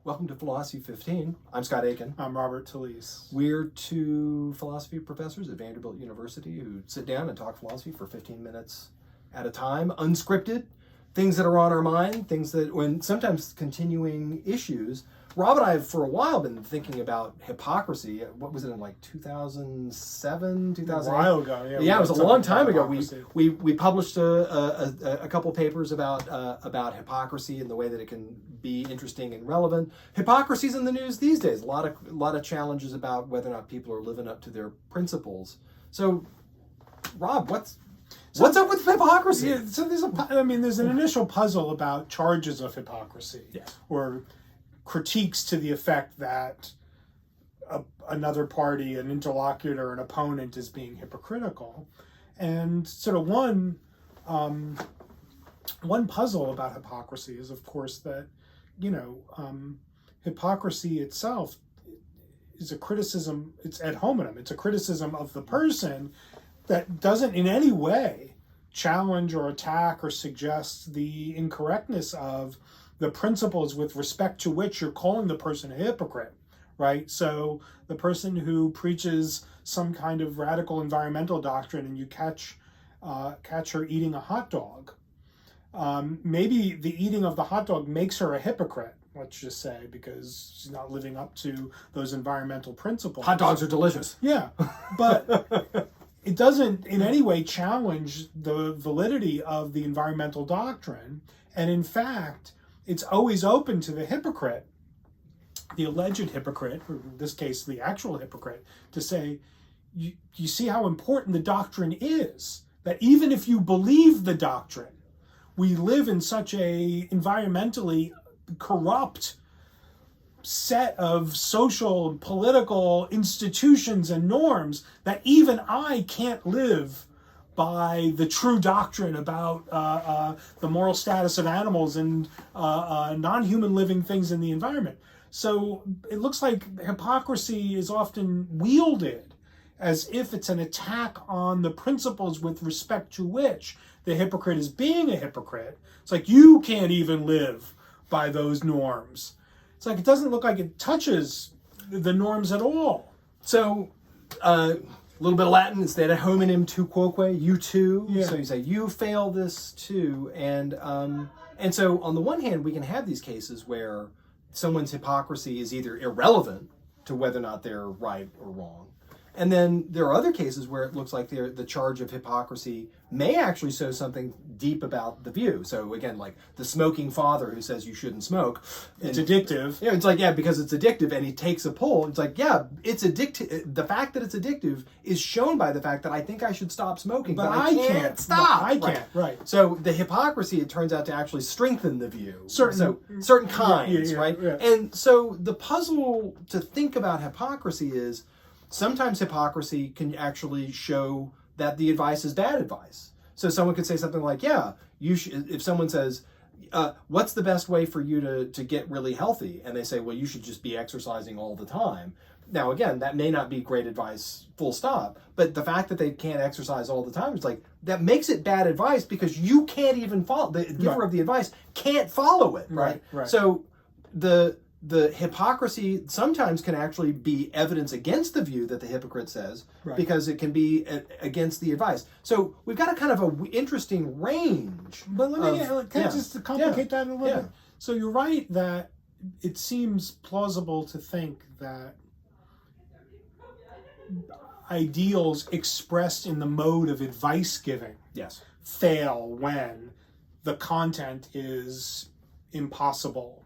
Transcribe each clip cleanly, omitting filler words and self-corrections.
Welcome to Philosophy15. I'm Scott Aiken. I'm Robert Talese. We're two philosophy professors at Vanderbilt University who sit down and talk philosophy for 15 minutes at a time, unscripted, things that are on our mind, things that, when sometimes continuing issues. Rob and I have for a while been thinking about hypocrisy. What was it, in like 2007, 2008? A while ago, yeah. It was a long time ago. We published a couple papers about hypocrisy and the way that it can be interesting and relevant. Hypocrisy's in the news these days. A lot of challenges about whether or not people are living up to their principles. So, Rob, what's up with hypocrisy? Yeah, so there's an initial puzzle about charges of hypocrisy, or critiques to the effect that another party, an interlocutor, an opponent, is being hypocritical. And sort of one puzzle about hypocrisy is, of course, that hypocrisy itself is a criticism. It's ad hominem. It's a criticism of the person that doesn't in any way challenge or attack or suggest the incorrectness of the principles with respect to which you're calling the person a hypocrite, right? So the person who preaches some kind of radical environmental doctrine and you catch her eating a hot dog, maybe the eating of the hot dog makes her a hypocrite, let's just say, because she's not living up to those environmental principles. Hot dogs are delicious. Yeah, but it doesn't in any way challenge the validity of the environmental doctrine. And in fact, it's always open to the hypocrite, the alleged hypocrite, or in this case, the actual hypocrite, to say, you see how important the doctrine is, that even if you believe the doctrine, we live in such a environmentally corrupt set of social and political institutions and norms that even I can't live by the true doctrine about the moral status of animals and non-human living things in the environment. So it looks like hypocrisy is often wielded as if it's an attack on the principles with respect to which the hypocrite is being a hypocrite. It's like, you can't even live by those norms. It's like, it doesn't look like it touches the norms at all. So, a little bit of Latin, it's that ad hominem tu quoque, you too. Yeah. So you say, you fail this too. And so on the one hand, we can have these cases where someone's hypocrisy is either irrelevant to whether or not they're right or wrong. And then there are other cases where it looks like the charge of hypocrisy may actually show something deep about the view. So again, like the smoking father who says you shouldn't smoke. It's addictive. Yeah, it's like, yeah, because it's addictive, and he takes a pull. It's like, yeah, it's addictive. The fact that it's addictive is shown by the fact that I think I should stop smoking, but I can't stop. I can't, right. So the hypocrisy, it turns out to actually strengthen the view. Certain kinds, right? Yeah. And so the puzzle to think about hypocrisy is, sometimes hypocrisy can actually show that the advice is bad advice. So someone could say something like, yeah, you should, if someone says, what's the best way for you to get really healthy? And they say, well, you should just be exercising all the time. Now, again, that may not be great advice, full stop. But the fact that they can't exercise all the time, it's like, that makes it bad advice because you can't even follow, the giver of the advice can't follow it, right? So the hypocrisy sometimes can actually be evidence against the view that the hypocrite says, because it can be against the advice. So we've got a kind of an interesting range. But let me just complicate that a little bit? So you're right that it seems plausible to think that ideals expressed in the mode of advice giving fail when the content is impossible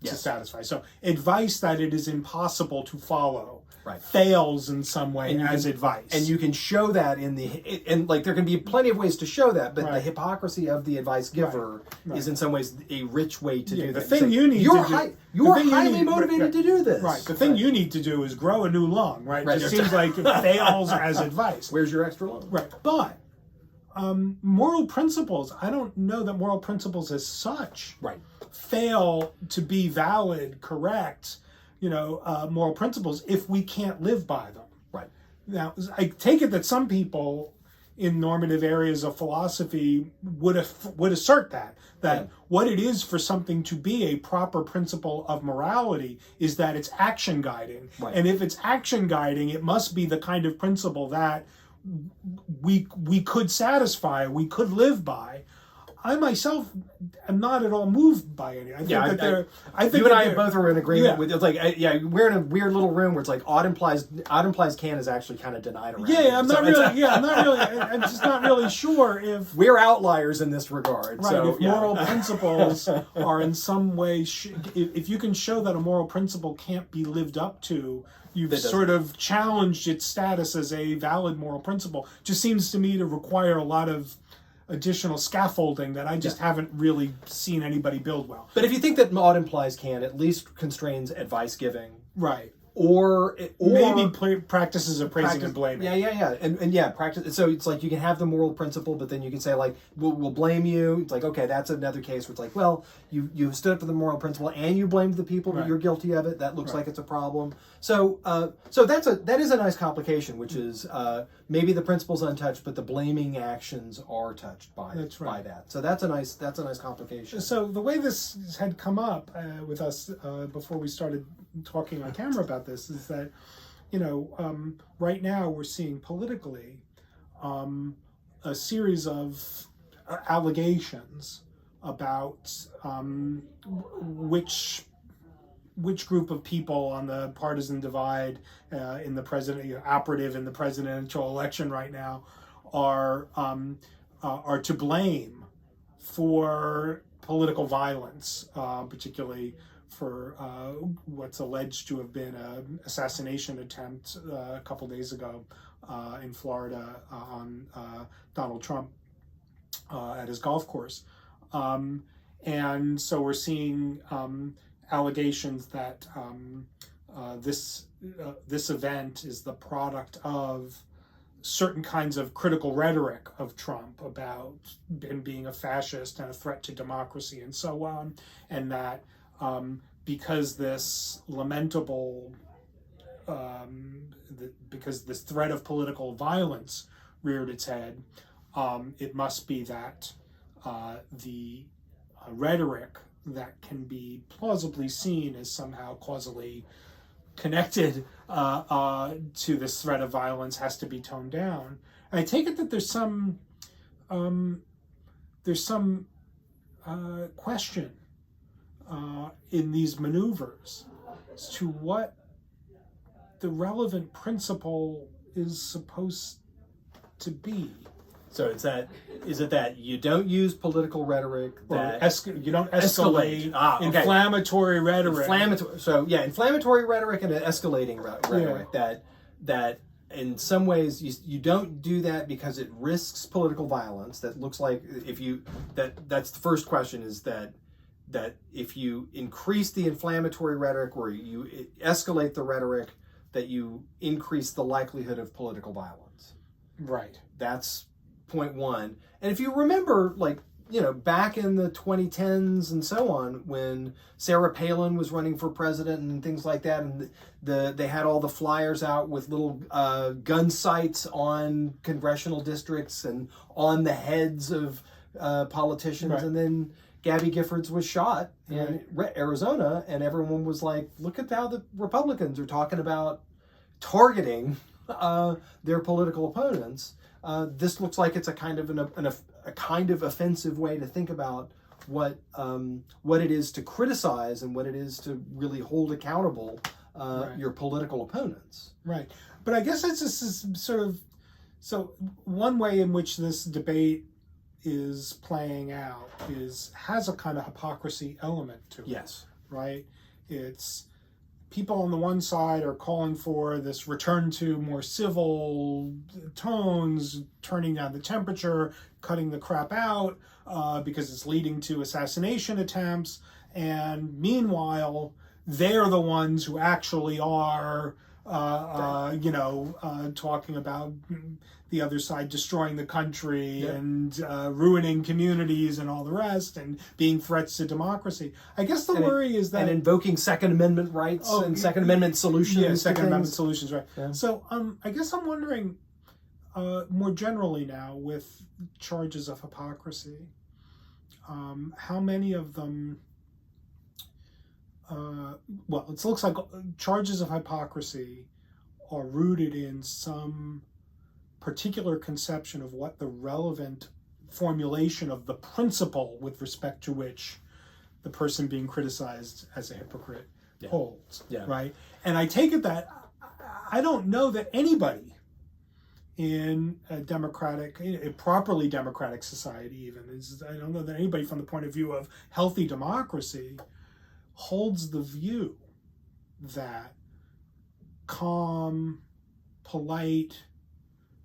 to satisfy. So advice that it is impossible to follow fails in some way as advice. And you can show that and like there can be plenty of ways to show that, but the hypocrisy of the advice giver is in some ways a rich way to do that. The thing you need you're highly motivated to do this. Right. The thing you need to do is grow a new lung, right? It seems like it fails as advice. Where's your extra lung? Right. But moral principles, I don't know that moral principles as such fail to be valid, correct, moral principles if we can't live by them. Right. Now, I take it that some people in normative areas of philosophy would assert that what it is for something to be a proper principle of morality is that it's action guiding. Right. And if it's action guiding, it must be the kind of principle that we could satisfy, we could live by. I myself am not at all moved by any. I think I think you and I both are in agreement with. It's like, we're in a weird little room where it's like odd implies can is actually kind of denied around. I'm just not really sure if we're outliers in this regard. Right. So, if moral principles are in some way, if you can show that a moral principle can't be lived up to, you've sort of challenged its status as a valid moral principle. Just seems to me to require a lot of additional scaffolding that I just haven't really seen anybody build well. But if you think that odd implies can, at least constrains advice giving, right? Or maybe practices of praising and blaming. And practice. So it's like you can have the moral principle, but then you can say like, we'll blame you. It's like, okay, that's another case where it's like, well, you stood up for the moral principle and you blamed the people, but you're guilty of it. That looks like it's a problem. So that is a nice complication, which is maybe the principle's untouched, but the blaming actions are touched by that. So that's a nice complication. So the way this had come up with us before we started talking on camera about this is that, right now we're seeing politically a series of allegations about which group of people on the partisan divide in the operative in the presidential election right now are to blame for political violence, particularly for what's alleged to have been an assassination attempt a couple days ago in Florida on Donald Trump at his golf course. And so we're seeing allegations that this event is the product of certain kinds of critical rhetoric of Trump about him being a fascist and a threat to democracy and so on, and that because this lamentable, because this threat of political violence reared its head, it must be that the rhetoric that can be plausibly seen as somehow causally connected to this threat of violence has to be toned down. And I take it that there's some question in these maneuvers as to what the relevant principle is supposed to be. So is it that you don't use political rhetoric, that you don't escalate inflammatory rhetoric. Inflammatory rhetoric and escalating rhetoric. That in some ways you don't do that because it risks political violence. That looks like that's the first question, is that if you increase the inflammatory rhetoric or you escalate the rhetoric, that you increase the likelihood of political violence. Right. That's point one. And if you remember, back in the 2010s and so on, when Sarah Palin was running for president and things like that, and they had all the flyers out with little gun sights on congressional districts and on the heads of politicians, right. And then Gabby Giffords was shot in Arizona, and everyone was like, look at how the Republicans are talking about targeting their political opponents. This looks like it's a kind of offensive way to think about what it is to criticize and what it is to really hold accountable your political opponents. Right. But I guess it's just sort of, so one way in which this debate is playing out has a kind of hypocrisy element to it. Yes. Right? It's people on the one side are calling for this return to more civil tones, turning down the temperature, cutting the crap out because it's leading to assassination attempts. And meanwhile, they're the ones who actually are, talking about the other side destroying the country and ruining communities and all the rest, and being threats to democracy. I guess the worry is that... And invoking Second Amendment rights and Second Amendment solutions. Yeah, Second Amendment solutions, right. Yeah. So I guess I'm wondering, more generally now with charges of hypocrisy, how many of them, well, it looks like charges of hypocrisy are rooted in some particular conception of what the relevant formulation of the principle with respect to which the person being criticized as a hypocrite holds, right? And I take it that I don't know that anybody in a democratic, a properly democratic society even, I don't know that anybody from the point of view of healthy democracy holds the view that calm, polite,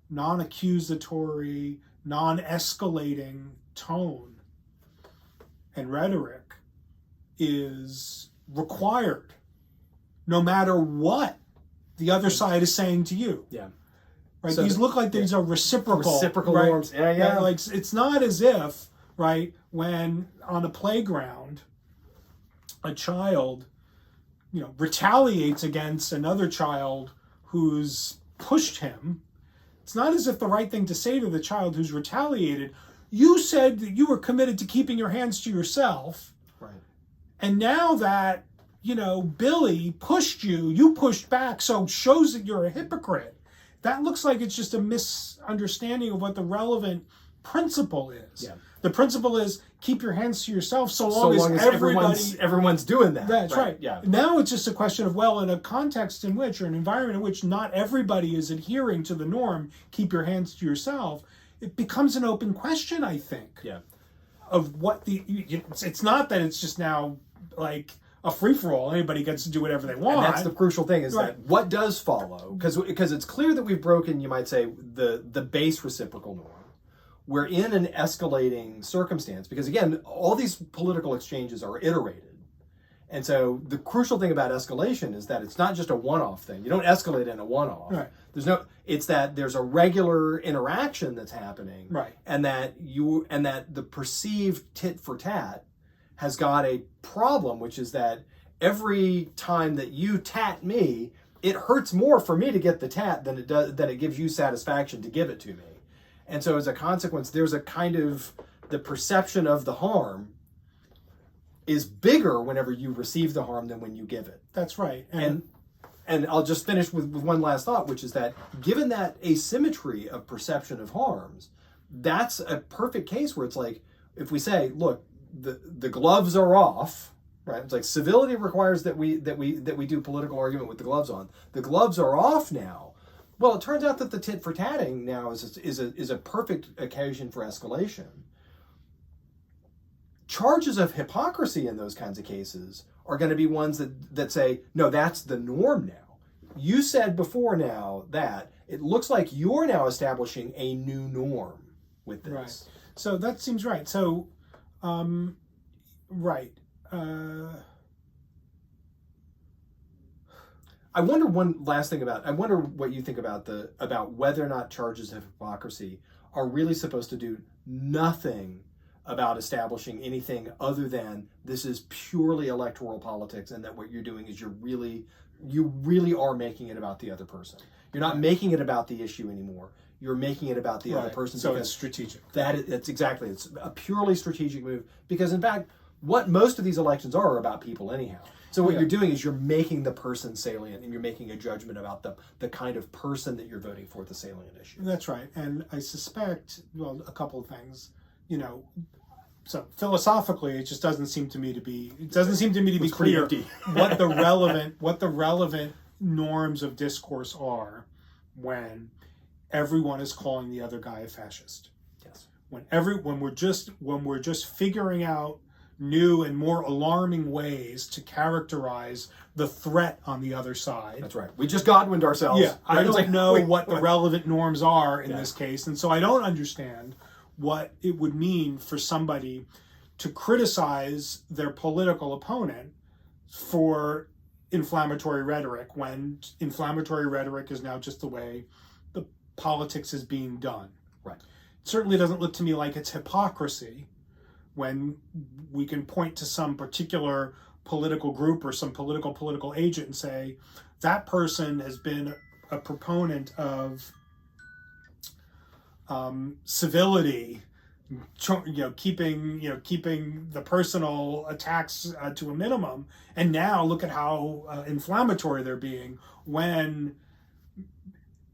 non-accusatory, non-escalating tone and rhetoric is required no matter what the other side is saying to you. Yeah. Right? So these look like these are reciprocal right? norms. Yeah. Like it's not as if, right, when on a playground a child, retaliates against another child who's pushed him. It's not as if the right thing to say to the child who's retaliated, you said that you were committed to keeping your hands to yourself. Right. And now that, Billy pushed you, you pushed back, so it shows that you're a hypocrite. That looks like it's just a misunderstanding of what the relevant principle is. Yeah. The principle is keep your hands to yourself so long as everyone's doing that. That's right. Yeah. Now it's just a question of, well, in a context in which, or an environment in which not everybody is adhering to the norm, keep your hands to yourself, it becomes an open question, I think. Yeah. Of what it's not that it's just now like a free-for-all. Anybody gets to do whatever they want. And that's the crucial thing is that what does follow, because it's clear that we've broken, you might say, the base reciprocal norm. We're in an escalating circumstance because, again, all these political exchanges are iterated. And so the crucial thing about escalation is that it's not just a one-off thing. You don't escalate in a one-off. Right. It's that there's a regular interaction that's happening. Right. And that the perceived tit for tat has got a problem, which is that every time that you tat me, it hurts more for me to get the tat than it gives you satisfaction to give it to me. And so as a consequence, there's a kind of, the perception of the harm is bigger whenever you receive the harm than when you give it. That's right. And I'll just finish with one last thought, which is that given that asymmetry of perception of harms, that's a perfect case where it's like, if we say, look, the gloves are off, right? It's like civility requires that we do political argument with the gloves on. The gloves are off now. Well, it turns out that the tit for tatting now is a perfect occasion for escalation. Charges of hypocrisy in those kinds of cases are going to be ones that say, no, that's the norm now. You said before now that it looks like you're now establishing a new norm with this. Right. So that seems right. So, right. I wonder one last thing I wonder what you think about whether or not charges of hypocrisy are really supposed to do nothing about establishing anything other than this is purely electoral politics, and that what you're doing is you really are making it about the other person. You're not making it about the issue anymore. You're making it about the other person. So it's strategic. It's a purely strategic move, because in fact, what most of these elections are about people anyhow. So what you're doing is you're making the person salient, and you're making a judgment about the kind of person that you're voting for, the salient issue. That's right. And I suspect, well, a couple of things, so philosophically, it just doesn't seem to me to be clear what the relevant norms of discourse are when everyone is calling the other guy a fascist. Yes. When we're just figuring out new and more alarming ways to characterize the threat on the other side. That's right. We just Godwined ourselves. Yeah, I don't know what the relevant norms are in this case, and so I don't understand what it would mean for somebody to criticize their political opponent for inflammatory rhetoric when inflammatory rhetoric is now just the way the politics is being done. Right. It certainly doesn't look to me like it's hypocrisy when we can point to some particular political group or some political agent and say, that person has been a proponent of civility, keeping the personal attacks to a minimum. And now look at how inflammatory they're being when,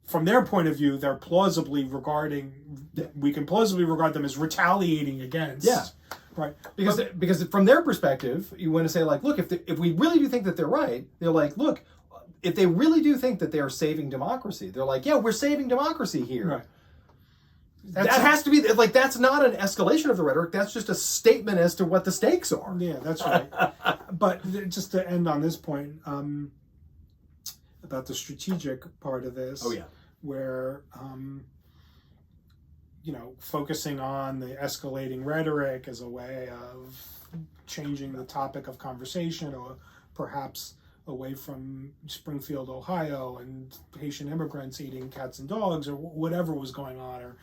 from their point of view, we can plausibly regard them as retaliating against. Yeah. Right. Because from their perspective, you want to say, like, look, if we really do think that they're right, they're like, look, if they really do think that they're saving democracy, they're like, yeah, we're saving democracy here. Right. That has to be, like, that's not an escalation of the rhetoric. That's just a statement as to what the stakes are. Yeah, that's right. But just to end on this point, about the strategic part of this. Oh, yeah. Where, focusing on the escalating rhetoric as a way of changing the topic of conversation, or perhaps away from Springfield, Ohio, and Haitian immigrants eating cats and dogs, or whatever was going on, or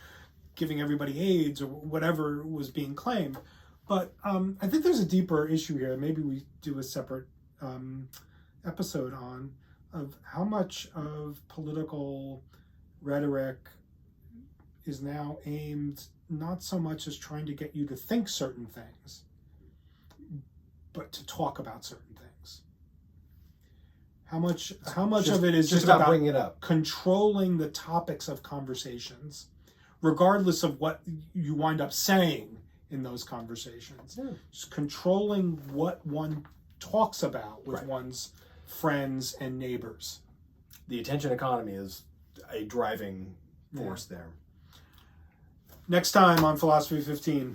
giving everybody AIDS, or whatever was being claimed. But I think there's a deeper issue here. Maybe we do a separate episode on of how much of political rhetoric is now aimed not so much as trying to get you to think certain things, but to talk about certain things. How much of it is just about bringing it up, controlling the topics of conversations, regardless of what you wind up saying in those conversations. Yeah. Just controlling what one talks about with Right. one's friends and neighbors. The attention economy is a driving force there. Next time on Philosophy 15.